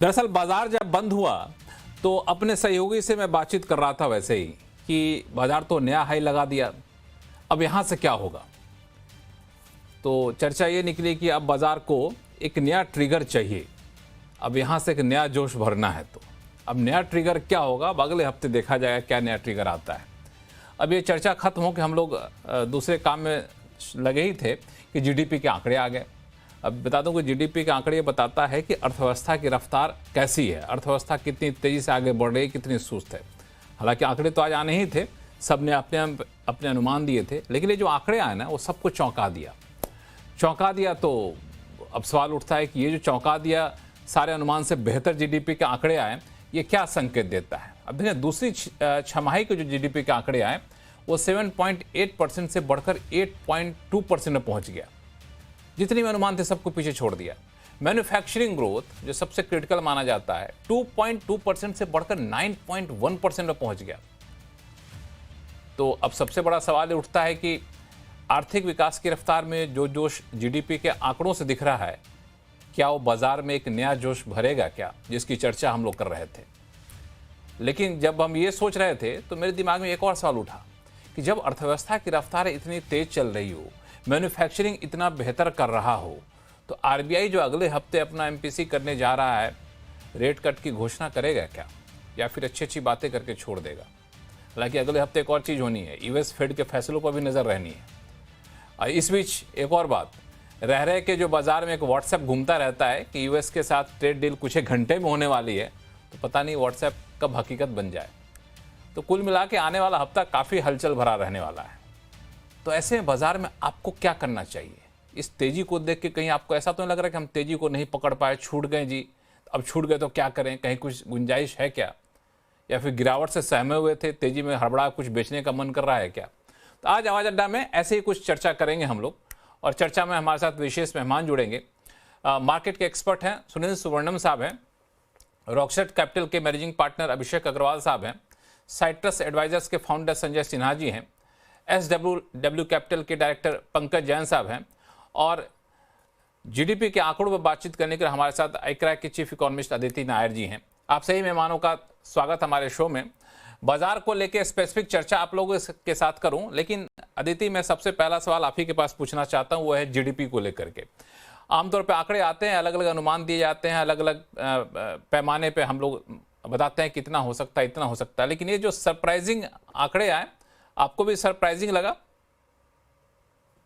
दरअसल बाजार जब बंद हुआ तो अपने सहयोगी से मैं बातचीत कर रहा था वैसे ही कि बाजार तो नया हाई लगा दिया, अब यहां से क्या होगा। तो चर्चा ये निकली कि अब बाजार को एक नया ट्रिगर चाहिए, अब यहां से एक नया जोश भरना है। तो अब नया ट्रिगर क्या होगा, अब अगले हफ्ते देखा जाएगा क्या नया ट्रिगर आता है। अब ये चर्चा खत्म हो कि हम लोग दूसरे काम में लगे ही थे कि जीडीपी के आंकड़े आ गए। अब बता दूं कि जीडीपी के आंकड़े बताता है कि अर्थव्यवस्था की रफ्तार कैसी है, अर्थव्यवस्था कितनी तेजी से आगे बढ़ रही है, कितनी सुस्त है। हालांकि आंकड़े तो आज आने ही थे, सब ने अपने अपने अनुमान दिए थे, लेकिन ये जो आंकड़े आए ना वो सबको चौंका दिया। तो अब सवाल उठता है कि ये जो चौंका दिया, सारे अनुमान से बेहतर जीडीपी के आंकड़े आए, ये क्या संकेत देता है। अब देखें दूसरी छमाही के जो जीडीपी के आंकड़े आए वो 7.8% से बढ़कर 8.2% में पहुंच गया। जितनी भी अनुमान थे सबको पीछे छोड़ दिया। मैन्युफैक्चरिंग ग्रोथ जो सबसे क्रिटिकल माना जाता है 2.2% से बढ़कर 9.1% में पहुंच गया। तो अब सबसे बड़ा सवाल उठता है कि आर्थिक विकास की रफ्तार में जो जोश जीडीपी के आंकड़ों से दिख रहा है, क्या वो बाजार में एक नया जोश भरेगा क्या, जिसकी चर्चा हम लोग कर रहे थे। लेकिन जब हम ये सोच रहे थे तो मेरे दिमाग में एक और सवाल उठा कि जब अर्थव्यवस्था की रफ्तार इतनी तेज चल रही हो, मैन्युफैक्चरिंग इतना बेहतर कर रहा हो, तो आरबीआई जो अगले हफ्ते अपना एमपीसी करने जा रहा है, रेट कट की घोषणा करेगा क्या, या फिर अच्छी अच्छी बातें करके छोड़ देगा। हालांकि अगले हफ्ते एक और चीज़ होनी है, यूएस फेड के फैसलों पर भी नज़र रहनी है। इस बीच एक और बात, रह के जो बाजार में एक व्हाट्सएप घूमता रहता है कि यूएस के साथ ट्रेड डील कुछ एक घंटे में होने वाली है, तो पता नहीं व्हाट्सएप कब हकीकत बन जाए। तो कुल मिला के आने वाला हफ्ता काफ़ी हलचल भरा रहने वाला है। तो ऐसे में बाजार में आपको क्या करना चाहिए। इस तेजी को देख के कहीं आपको ऐसा तो नहीं लग रहा कि हम तेजी को नहीं पकड़ पाए, छूट गए जी, अब छूट गए तो क्या करें, कहीं कुछ गुंजाइश है क्या, या फिर गिरावट से सहमे हुए थे, तेजी में हड़बड़ा कुछ बेचने का मन कर रहा है क्या। तो आज आवाज अड्डा में ऐसे ही कुछ चर्चा करेंगे हम लोग, और चर्चा में हमारे साथ विशेष मेहमान जुड़ेंगे। मार्केट के एक्सपर्ट हैं सुनील सुवर्णम साहब हैं, रॉकसेट कैपिटल के मैनेजिंग पार्टनर अभिषेक अग्रवाल साहब हैं, साइट्रस एडवाइजर्स के फाउंडर संजय सिन्हा जी हैं, SWW कैपिटल के डायरेक्टर पंकज जैन साहब हैं, और जीडीपी के आंकड़ों पर बातचीत करने के लिए हमारे साथ आईक्राइक के चीफ इकोनॉमिस्ट अदिति नायर जी हैं। आप सही मेहमानों का स्वागत हमारे शो में। बाजार को लेकर स्पेसिफिक चर्चा आप लोगों के साथ करूं, लेकिन अदिति मैं सबसे पहला सवाल आप ही के पास पूछना चाहता हूं, वो है जीडीपी को लेकर के। आमतौर पर आंकड़े आते हैं, अलग अलग अनुमान दिए जाते हैं, अलग अलग पैमाने पे हम लोग बताते हैं कितना हो सकता है, इतना हो सकता है, लेकिन ये जो सरप्राइजिंग आंकड़े आए, आपको भी सरप्राइजिंग लगा?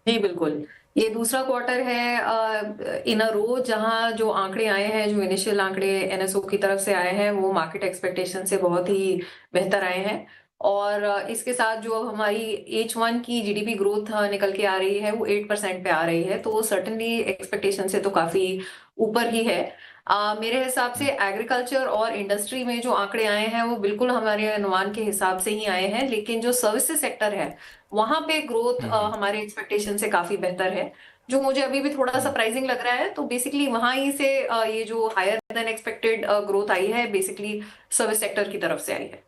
जी बिल्कुल, ये दूसरा क्वार्टर है इन अ रो जहां जो आंकड़े आए हैं, जो इनिशियल आंकड़े एनएसओ की तरफ से आए हैं, वो मार्केट एक्सपेक्टेशन से बहुत ही बेहतर आए हैं। और इसके साथ जो हमारी H1 की जीडीपी ग्रोथ निकल के आ रही है, वो 8% पे आ रही है, तो वो सर्टेनली एक्सपेक्टेशन से तो काफी ऊपर ही है। मेरे हिसाब से एग्रीकल्चर और इंडस्ट्री में जो आंकड़े आए हैं वो बिल्कुल हमारे अनुमान के हिसाब से ही आए हैं, लेकिन जो सर्विसेज सेक्टर है वहां पे ग्रोथ हमारे एक्सपेक्टेशन से काफी बेहतर है, जो मुझे अभी भी थोड़ा सरप्राइजिंग लग रहा है। तो बेसिकली वहां ही से ये जो हायर देन एक्सपेक्टेड ग्रोथ आई है, बेसिकली सर्विस सेक्टर की तरफ से आई है।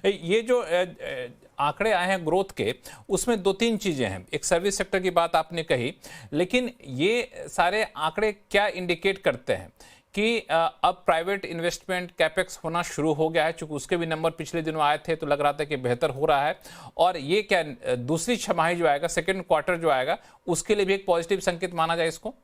ये जो आंकड़े आए हैं ग्रोथ के, उसमें दो तीन चीजें हैं। एक सर्विस सेक्टर की बात आपने कही, लेकिन ये सारे आंकड़े क्या इंडिकेट करते हैं कि अब प्राइवेट इन्वेस्टमेंट कैपेक्स होना शुरू हो गया है, चूंकि उसके भी नंबर पिछले दिनों आए थे तो लग रहा था कि बेहतर हो रहा है, और ये क्या दूसरी छमाही जो आएगा, सेकेंड क्वार्टर जो आएगा, उसके लिए भी एक पॉजिटिव संकेत माना जाए इसको?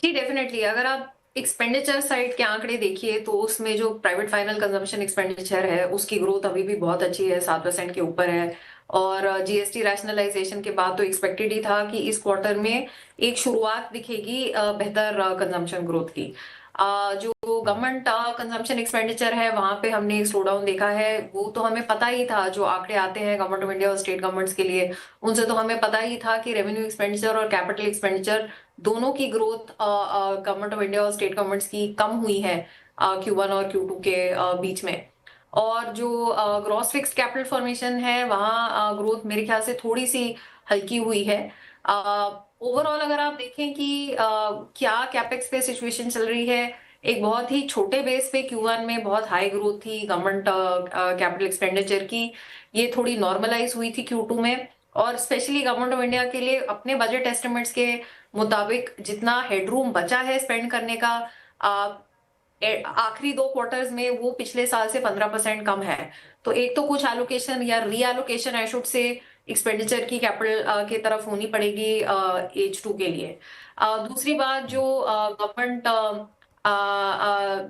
जी डेफिनेटली, अगर आप एक्सपेंडिचर साइड के आंकड़े देखिए तो उसमें जो प्राइवेट फाइनल कंजम्पशन एक्सपेंडिचर है उसकी ग्रोथ अभी भी बहुत अच्छी है, 7% के ऊपर है। और जीएसटी रैशनलाइजेशन के बाद तो एक्सपेक्टेड ही था कि इस क्वार्टर में एक शुरुआत दिखेगी बेहतर कंजम्पशन ग्रोथ की। जो गवर्नमेंट कंजम्पशन एक्सपेंडिचर है वहां पे हमने स्लो डाउन देखा है, वो तो हमें पता ही था। जो आंकड़े आते हैं गवर्नमेंट ऑफ इंडिया और स्टेट गवर्नमेंट्स के लिए, उनसे तो हमें पता ही था कि रेवेन्यू एक्सपेंडिचर और कैपिटल एक्सपेंडिचर दोनों की ग्रोथ गवर्नमेंट ऑफ इंडिया और स्टेट गवर्नमेंट्स की कम हुई है Q1 और Q2 के बीच में। और जो ग्रॉस फिक्स्ड कैपिटल फॉर्मेशन है वहाँ ग्रोथ मेरे ख्याल से थोड़ी सी हल्की हुई है। ओवरऑल अगर आप देखें कि क्या कैपेक्स पे सिचुएशन चल रही है, एक बहुत ही छोटे बेस पे Q1 में बहुत हाई ग्रोथ थी गवर्नमेंट कैपिटल एक्सपेंडिचर की, ये थोड़ी नॉर्मलाइज हुई थी Q2 में, और स्पेशली गवर्नमेंट ऑफ इंडिया के लिए अपने बजट एस्टिमेट्स के मुताबिक जितना हेडरूम बचा है स्पेंड करने का, आखिरी 2 क्वार्टर्स में वो पिछले साल से 15% कम है। तो एक तो कुछ एलोकेशन या reallocation I should say expenditure की कैपिटल की तरफ होनी पड़ेगी H2 के लिए। दूसरी बात, जो गवर्नमेंट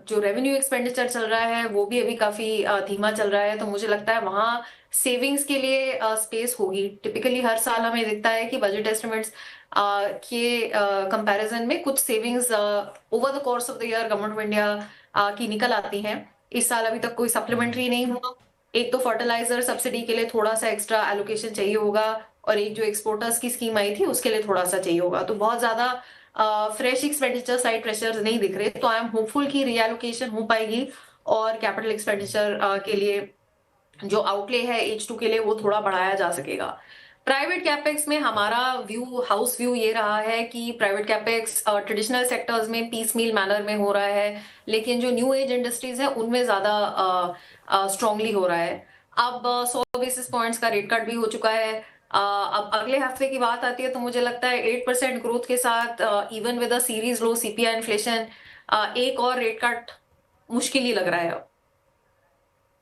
जो रेवेन्यू एक्सपेंडिचर चल रहा है वो भी अभी काफी धीमा चल रहा है, तो मुझे लगता है वहां सेविंग्स के लिए स्पेस होगी। टिपिकली हर साल हमें दिखता है कि बजट एस्टिमेट्स के कंपैरिजन में कुछ savings over the course of the year government of India की निकल आती हैं। इस साल अभी तक कोई सप्लीमेंट्री नहीं हुआ। एक तो फर्टिलाइजर सब्सिडी के लिए थोड़ा सा एक्स्ट्रा एलोकेशन चाहिए होगा, और एक जो एक्सपोर्टर्स की स्कीम आई थी उसके लिए थोड़ा सा चाहिए होगा। तो बहुत ज्यादा फ्रेश एक्सपेंडिचर साइड प्रेशर्स नहीं दिख रहे, तो आई एम होपफुल कि रीएलोकेशन हो पाएगी और कैपिटल एक्सपेंडिचर के लिए जो आउटले है H2 के लिए वो थोड़ा बढ़ाया जा सकेगा। प्राइवेट कैपेक्स में हमारा व्यू, हाउस व्यू ये रहा है कि प्राइवेट कैपेक्स ट्रेडिशनल सेक्टर्स में पीस मील मैनर में हो रहा है, लेकिन जो न्यू एज इंडस्ट्रीज है उनमें ज्यादा स्ट्रांगली हो रहा है। अब 100 बेसिस पॉइंट्स का रेट कट भी हो चुका है। अब अगले हफ्ते की बात आती है तो मुझे लगता है 8% ग्रोथ के साथ even with a series low CPI inflation एक और रेट कट मुश्किल ही लग रहा है अब।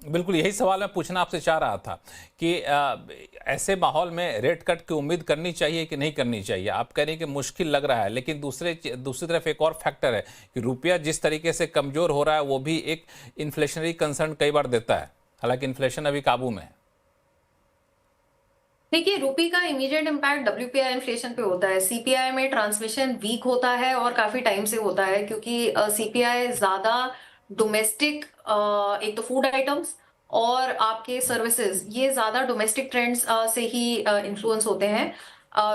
बिल्कुल यही सवाल मैं पूछना आपसे चाह रहा था कि ऐसे माहौल में रेट कट की उम्मीद करनी चाहिए कि नहीं करनी चाहिए। आप कह रहे हैं कि मुश्किल लग रहा है, लेकिन दूसरी तरफ एक और फैक्टर है कि रुपया जिस तरीके से कमजोर हो रहा है वो भी एक इन्फ्लेशनरी कंसर्न कई बार देता है, हालांकि इन्फ्लेशन अभी काबू में है। देखिए, रूपी का इमीडिएट इम्पैक्ट WPI इन्फ्लेशन पे होता है। CPI में ट्रांसमिशन वीक होता है और काफी टाइम से होता है, क्योंकि CPI ज्यादा डोमेस्टिक, एक तो फूड आइटम्स और आपके सर्विसेज, ये ज्यादा डोमेस्टिक ट्रेंड्स से ही इन्फ्लुएंस होते हैं।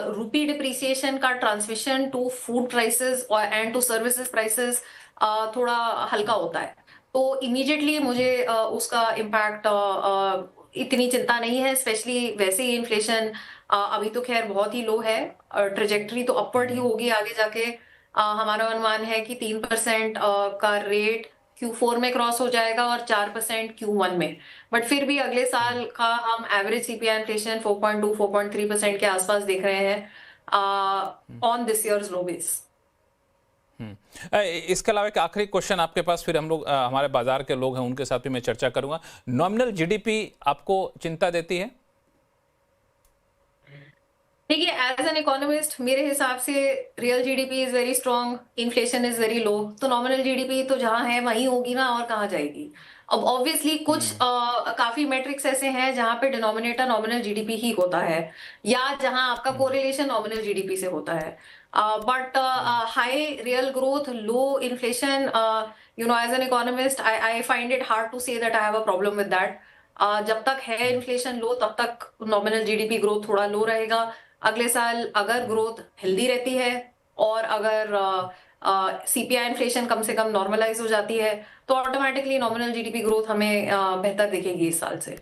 रूपी डिप्रिसिएशन का transmission to food prices and to services prices थोड़ा हल्का होता है। तो इमीडिएटली मुझे उसका इम्पैक्ट इतनी चिंता नहीं है, स्पेशली वैसे ही इन्फ्लेशन अभी तो खैर बहुत ही लो है, ट्रेजेक्टरी तो अपवर्ड ही होगी आगे जाके। हमारा अनुमान है कि 3% का रेट Q4 में क्रॉस हो जाएगा और 4% Q1 में। बट फिर भी अगले साल का हम एवरेज CPI इन्फ्लेशन 4.2-4.3% के आसपास देख रहे हैं on this years low base. इसके अलावा एक आखिरी क्वेश्चन आपके पास, फिर हम लोग हमारे बाजार के लोग हैं उनके साथ भी मैं चर्चा करूंगा। नॉमिनल GDP आपको चिंता देती है? देखिए, एज एन इकोनॉमिस्ट मेरे हिसाब से real GDP is very strong, inflation is very low, तो नॉमिनल GDP तो जहां है वहीं होगी ना, और कहाँ जाएगी। अब ऑब्वियसली कुछ काफी मैट्रिक्स ऐसे हैं जहां पे डिनोमिनेटर नॉमिनल GDP ही होता है, या जहां आपका कोरिलेशन नॉमिनल GDP से होता है। But high real growth, low inflation, as an economist I find it hard to say that I have a problem with that. जब तक है इन्फ्लेशन लो तब तक नॉमिनल GDP ग्रोथ थोड़ा लो रहेगा। अगले साल अगर ग्रोथ हेल्दी रहती है और अगर CPI इन्फ्लेशन कम से कम नॉर्मलाइज हो जाती है तो ऑटोमेटिकली नॉमिनल GDP ग्रोथ हमें बेहतर दिखेगी इस साल से।